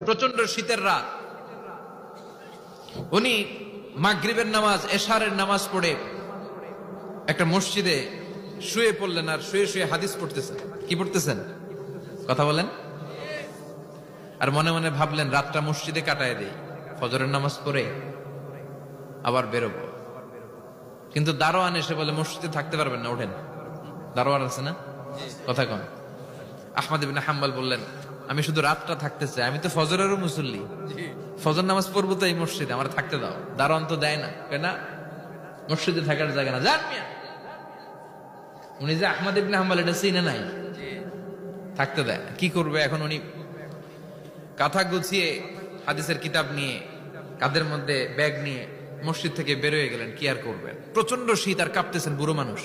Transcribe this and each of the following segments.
প্রচন্ড শীতের রাত, উনি মাগরিবের নামাজ এশারের নামাজ পড়ে একটা মসজিদে শুয়ে পড়লেন আর শুয়ে শুয়ে হাদিস পড়তেছেন। কি পড়তেছেন? কথা বলেন। আর মনে মনে ভাবলেন রাতটা মসজিদে কাটায় দেই, ফজরের নামাজ পড়ে আবার বেরোবো। কিন্তু দারোয়ান এসে বলে মসজিদে থাকতে পারবেন না, ওঠেন। দারোয়ান আছে না, কথা কন। আহমদ ইবনে হাম্বল বললেন আমি শুধু রাতটা থাকতে চাই, আমি তো ফজরেরও মুসল্লি, ফজর নামাজ পড়বো তো এই মসজিদে, আমার থাকতে দাও। দারোয়ান তো দেয় না, কেনা মসজিদে থাকার জায়গা না, যান মিয়া। উনি যে আহমদ ইবনে হাম্বল এটা চিনে নাই, থাকতে দেয়। কি করবে এখন? উনি কাঁথা গুছিয়ে হাদিসের কিতাব নিয়ে কাঁধের মধ্যে ব্যাগ নিয়ে মসজিদ থেকে বেরোয় গেলেন। কি আর করবেন, প্রচন্ড শীত আর কাঁপতেছেন, বুড়ো মানুষ।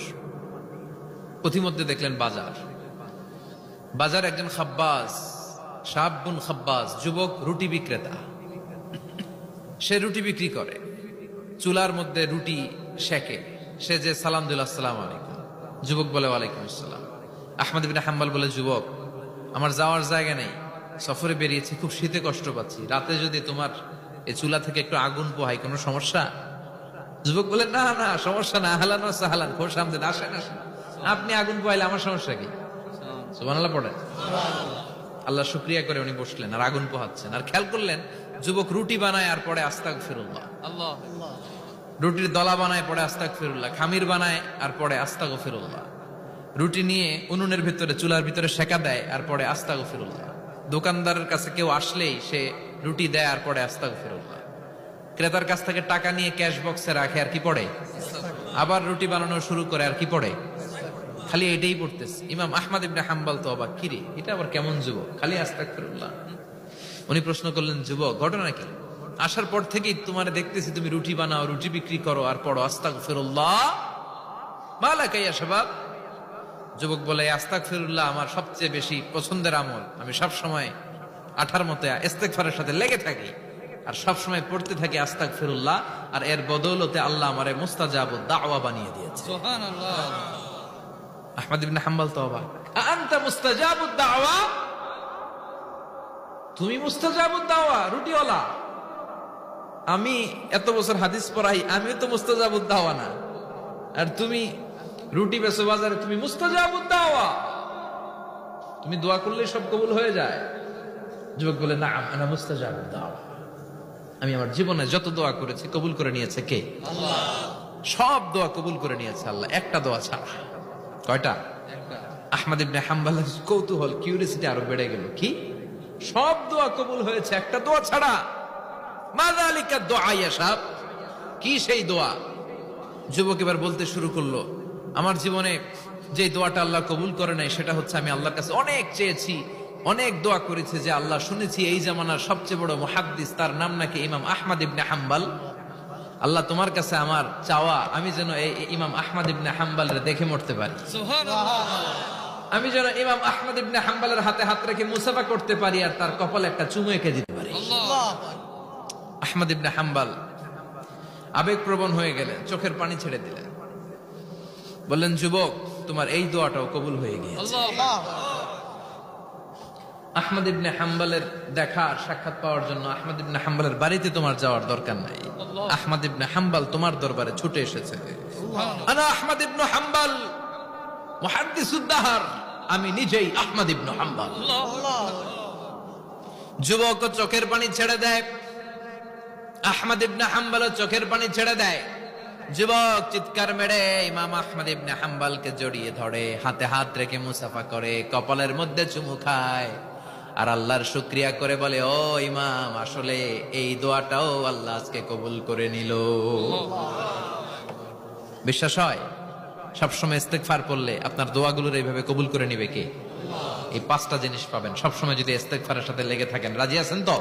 পথিমধ্যে দেখলেন বাজার, বাজার একজন খাব্বাস, শাবুন খাব্বাস, যুবক রুটি বিক্রেতা। সে রুটি বিক্রি করে, চুলার মধ্যে রুটি সেকে। সে যে সালাম দিল আসসালাম আলাইকুম, যুবক বলে ওয়ালাইকুম আসসালাম। আহমদ ইবনে হাম্বল বলে যুবক আমার যাওয়ার জায়গা নেই, সফরে বেরিয়েছি, খুব শীতে কষ্ট পাচ্ছি, রাতে যদি তোমার এই চুলা থেকে একটু আগুন পোহাই কোনো সমস্যা? যুবক বলে না না সমস্যা না, আহলান ওয়া সাহলান, খোশ আমদেদ, আসেন আসেন, আপনি আগুন পোহাইলে আমার সমস্যা কি? সুবহানাল্লাহ পড়েন। আল্লাহ শুকরিয়া করে উনি বসলেন আর আগুন পোহাচ্ছেন। আর খেয়াল করলেন যুবক রুটি বানায় আর পরে আস্তাগফিরুল্লাহ, রুটির দলা বানায় পরে আস্তাগফিরুল্লাহ, খামির বানায় আর পরে আস্তাগফিরুল্লাহ, রুটি নিয়ে উনুনের ভিতরে চুলার ভিতরে সেকা দেয় আর পরে আস্তাগফিরুল্লাহ। দোকানদারের কাছে কেউ আসলেই সে রুটি দেয় আর পরে আস্তাগফিরুল্লাহ। ক্রেতার কাছ থেকে টাকা নিয়ে ক্যাশ বক্সে রাখে আর কি পড়ে, আবার রুটি বানানো শুরু করে আর কি পড়ে, খালি এটাই পড়তেছে। ইমাম আহমদ ইবনে হাম্বল তো অবাক, কিরে এটা আবার কেমন যুবক, খালি আস্তাগফিরুল্লাহ। উনি প্রশ্ন করলেন যুবক ঘটনা কি? আসার পর থেকেই তোমার দেখতেছি তুমি রুটি বানাও, রুটি বিক্রি করো আর পড়ো আস্তাগফিরুল্লাহ, মালাকা ইয়া শাবাব। যুবক বলে আস্তাগফিরুল্লাহ আমার সবচেয়ে বেশি পছন্দের আমল, আমি সব সময় আঠার মতো ইস্তেগফারের সাথে লেগে থাকি আর সব সময় পড়তে থাকি আস্তাগফিরুল্লাহ, আর এর বদৌলতে আল্লাহ আমারে মুস্তাজাবুদ দাওয়া বানিয়ে দিয়েছে। সুবহানাল্লাহ। আহমদ ইবনে হাম্বল তো অবাক, আনতা মুস্তাজাবুদ দাওয়া, তুমি মুস্তাজাবুদ দাওয়া, রুটিওয়ালা। আমি এত বছর হাদিস পড়াই, আমিও তো মুস্তাজাবুদ দাওয়া না, আর তুমি রুটি বেচো বাজারে, তুমি মুস্তাজাবুদ দাওয়া, তুমি দোয়া করলে সব কবুল হয়ে যায়। যুবক বলে না আনা মুস্তাজাবুদ দাওয়া, আমি আমার জীবনে যত দোয়া করেছি কবুল করে নিয়েছে কে? আল্লাহ। সব দোয়া কবুল করে নিয়েছে আল্লাহ, একটা দোয়া ছাড়া। কয়টা? আহমদ ইবনে হাম্বলের কৌতূহল, কিউরিয়াসিটি আরো বেড়ে গেল। কি? সব দোয়া কবুল হয়েছে একটা দোয়া ছাড়া। মাযালিকা দুআ ইয়া শাব, কি সেই দোয়া? যুবক এবার বলতে শুরু করলো আমার জীবনে যে দোয়াটা আল্লাহ কবুল করে নাই সেটা হচ্ছে আমি আল্লাহর কাছে অনেক চেয়েছি, অনেক দোয়া করেছে যে আল্লাহ শুনেছি এই জামানার সবচেয়ে বড় মুহাদ্দিস, তার নাম নাকি ইমাম আহমদ ইবনে হাম্বল। আল্লাহ তোমার কাছে আমার চাওয়া আমি যেন এই ইমাম আহমদ ইবনে হাম্বলের দেখে মরতে পারি, আমি যেন ইমাম আহমদ ইবনে হাম্বলের হাতে হাত রেখে মুসাফা করতে পারি আর তার কপালে একটা চুমু এঁকে দিতে পারি। আহমদ ইবনে হাম্বল আবেগপ্রবণ হয়ে গেলেন, চোখের পানি ছেড়ে দিলেন, বললেন যুবক তোমার এই দোয়াটাও কবুল হয়ে গিয়েছে। আহমদ ইবনে হাম্বলের দেখা আর সাক্ষাৎ পাওয়ার জন্য আহমদ ইবনে হাম্বলের বাড়িতে তোমার যাওয়ার দরকার নাই, আহমদ ইবনে হাম্বল তোমার দরবারে ছুটে এসেছে। আনা আহমদ ইবনে হাম্বল মুহাদ্দিসুদ দাহর, আমি নিজেই আহমদ ইবনে হাম্বল। যুবক চোখের পানি ছেড়ে দেয়, আহমদ ইবনে হাম্বল চোখের পানি ছেড়ে দেয়। যুবক চিৎকার মেরে ইমাম আহমদ ইবনে হাম্বলকে জড়িয়ে ধরে, হাতে হাত রেখে মুসাফা করে, কপালের মধ্যে চুমু খায় আর আল্লাহর শুকরিয়া করে বলে ও ইমাম আসলে এই দোয়াটাও আল্লাহ আজকে কবুল করে নিল। বিশ্বাস হয় সবসময় ইস্তেগফার পড়লে আপনার দোয়াগুলোর এইভাবে কবুল করে নিবে কে? এই পাঁচটা জিনিস পাবেন সবসময় যদি ইস্তেগফারের সাথে লেগে থাকেন। রাজি আছেন তো?